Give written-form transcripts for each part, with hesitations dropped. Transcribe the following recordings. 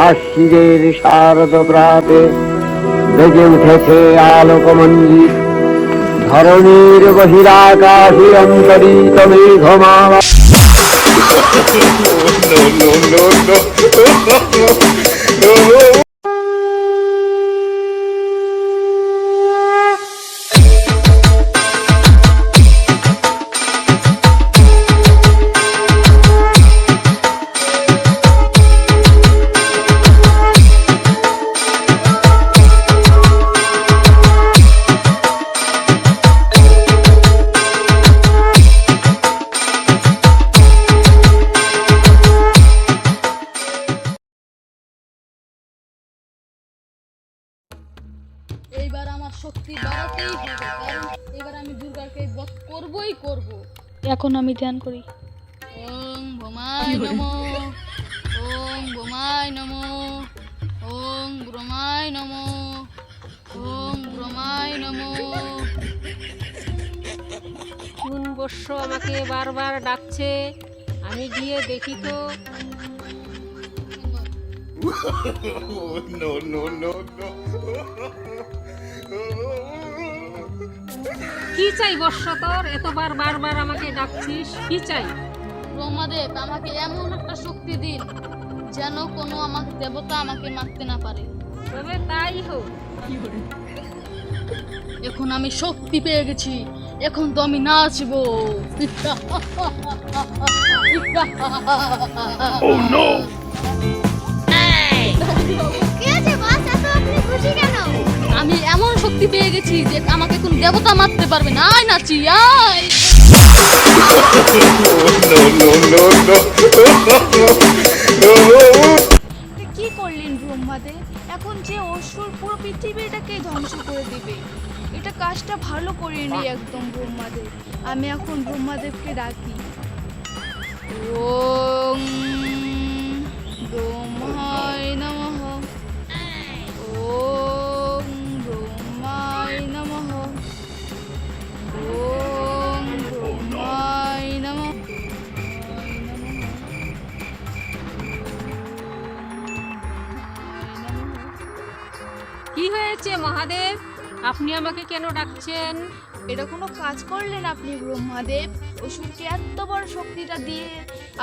আশ্বিনের শারদ প্রাতে বেজে উঠেছে আলোকমঞ্জিত, ধরণীর বহিরাকাশে অন্তরিত মেঘমালা। এইবার আমার শক্তি বাড়াতেই হবে, কারণ এবার আমি দুর্গাকে বধ করবই করব। এখন আমি ধ্যান করি। ওম ভমায় নমঃ, ওম ভমায় নমঃ, ওম ব্রহ্মায় নমঃ, ওম ব্রহ্মায় নমঃ। কোন বর্ষ আমাকে বারবার ডাকছে, আমি গিয়ে দেখি তো। কি চাই বর্ষ তোর? এতবার বারবার আমাকে ডাকছিস, কি চাই? ব্রহ্মাদেব, আমাকে এমন একটা শক্তি দিন যেন কোনো আমাকে দেবতা আমাকে মারতে না পারে। তবে তাই হোক। এখন আমি শক্তি পেয়ে গেছি, এখন তো আমি নাচবো। আমি এমন শক্তি পেয়ে গেছি যে আমাকে কোন দেবতা মারতে পারবে না। আয় নাচি, আয়। কি করলেন ব্রহ্মাদেব? এখন যে অসুর পুরো পৃথিবীটাকে ধ্বংস করে দিবে, এটা কাজটা ভালো করেনি একদম ব্রহ্মাদেব। আমি এখন ব্রহ্মাদেবকে ডাকি। ওম ব্রহ্মায় নমঃ, ওম ব্রহ্মায় নমঃ, ওম ব্রহ্মায় নমঃ। কি হয়েছে মহাদেব? আপনি আমাকে কেন ডাকছেন? এটা কোনো কাজ করলেন আপনি ব্রহ্মাদেব? অসুরকে এত বড় শক্তিটা দিয়ে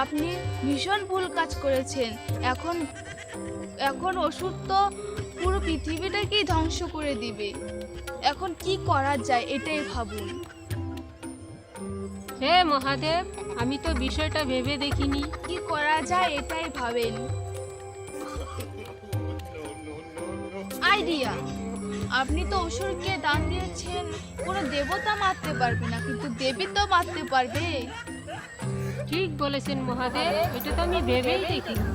আপনি ভীষণ ভুল কাজ করেছেন। এখন অসুর তো পুরো পৃথিবীটাকেই ধ্বংস করে দিবে। এখন কি করা যায় এটাই ভাবুন। হে মহাদেব, আমি তো বিষয়টা ভেবে দেখিনি। কি করা যায় এটাই ভাবেন। আইডিয়া, আপনি তো অসুরকে দান দিয়েছেন, কোনো দেবতা মারতে পারবে না, কিন্তু দেবী তো মারতে পারবে। ঠিক বলেছেন মহাদেব, এটা তো আমি ভেবেই দেখিনি।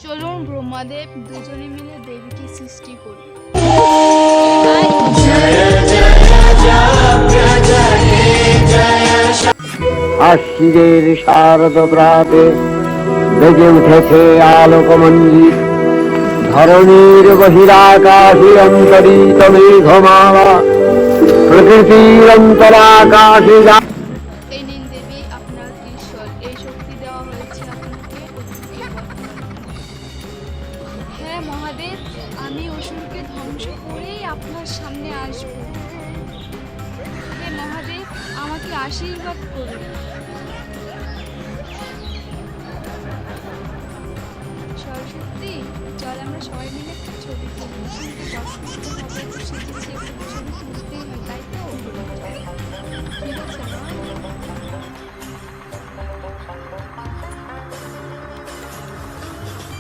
চলুন ব্রহ্মাদেব, দুজনে মিলে দেবীকে সৃষ্টি করি। আশ্বিনের শারদ প্রাতে বেজে উঠেছে আলোকমঞ্জিত, ধরণীর বহিরাকাশে অন্তরিত মেঘমালা। প্রকৃতির অন্তরাকাশে এই নিন দেবী আপনার ত্রিশূল, এই শক্তি দেওয়া হয়েছে আপনাকে। হ্যাঁ মহাদেব, আমি অসুরকে ধ্বংস করেই আপনার সামনে আসব। হে মহাদেব, আমাকে আশীর্বাদ করুন। সরস্বতী, চল আমরা সবাই মিলে একটা ছবি তুলি। কিন্তু 10 মিনিট হবে তো শিখেছি, একটু ছবি তুলতেই হয়, তাই তো? ঠিক আছে মা।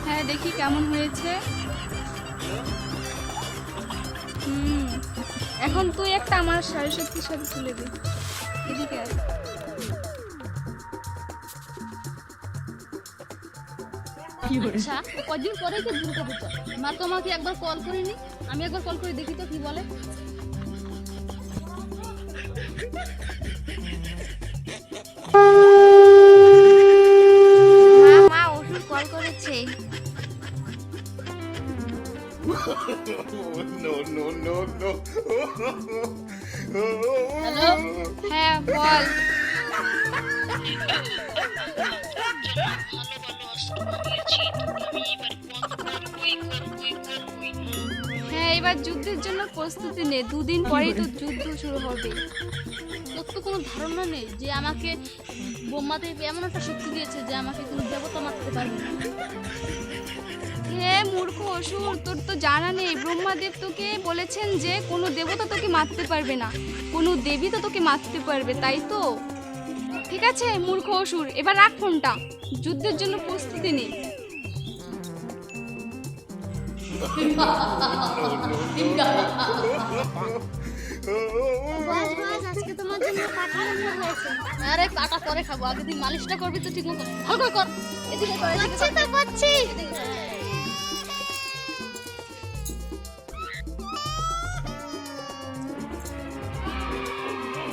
হ্যাঁ, দেখি কেমন হয়েছে। এখন তুই একটা আমার সরস্বতীর সাথে তুলে দে। এদিকে আয়। আচ্ছা, কদিন পরে কি দুর্গা পূজা, মা তোমাকে একবার কল করিনি? আমি একবার কল করে দেখি তো কি বলে। মা অসুর কল করেছে। হ্যালো, হ্যাঁ বল। ভালো ভালো অস্ত্র দিয়েছি, আমি এবার যুদ্ধের জন্য প্রস্তুতি নে, 2 দিন পরেই তো যুদ্ধ শুরু হবে। তোর তো কোনো ধারণা নেই যে আমাকে ব্রহ্মাদেব এমন একটা শক্তি দিয়েছে যে আমাকে কোনো দেবতা মারতে পারবে না। হে মূর্খ অসুর, তোর তো জানা নেই ব্রহ্মাদেব তোকে বলেছেন যে কোনো দেবতা তোকে মারতে পারবে না, কোনো দেবী তো তোকে মারতে পারবে, তাই তো? ঠিক আছে মূর্খ অসুর, এবার রাখ ফোনটা, যুদ্ধের জন্য প্রস্তুতি নে। আজকে তোমার জন্য কাটা রান্না হয়েছে। আরে কাটা পরে খাবো, আগে তুই মালিশটা করবি তো ঠিক মতো, ভালো করে কর। এদিকে কর, এদিকে কর। তো করছি।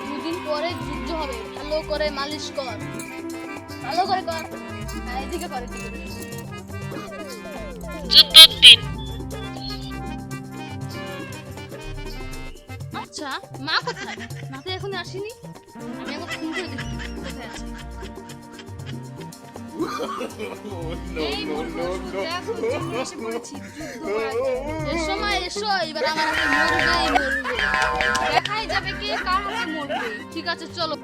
দুদিন পরে যুদ্ধ হবে, ভালো করে মালিশ কর, ভালো করে কর। হ্যাঁ, এদিকে কর, এদিকে কর। যুদ্ধের দিন আচ্ছা, মা কোথায়? মা তো এখনই আসেনি। আমি একবার ফোন করে দেখি কোথায় আছে। এই মূর্খ অসুর, দেখ তোর জন্য এসে পড়েছি, যুদ্ধ করার জন্য। এসো মা এসো, এবার আমার হাতে মরবেই মরবে। দেখাই যাবে কে কার হাতে মরবে। ঠিক আছে চলো।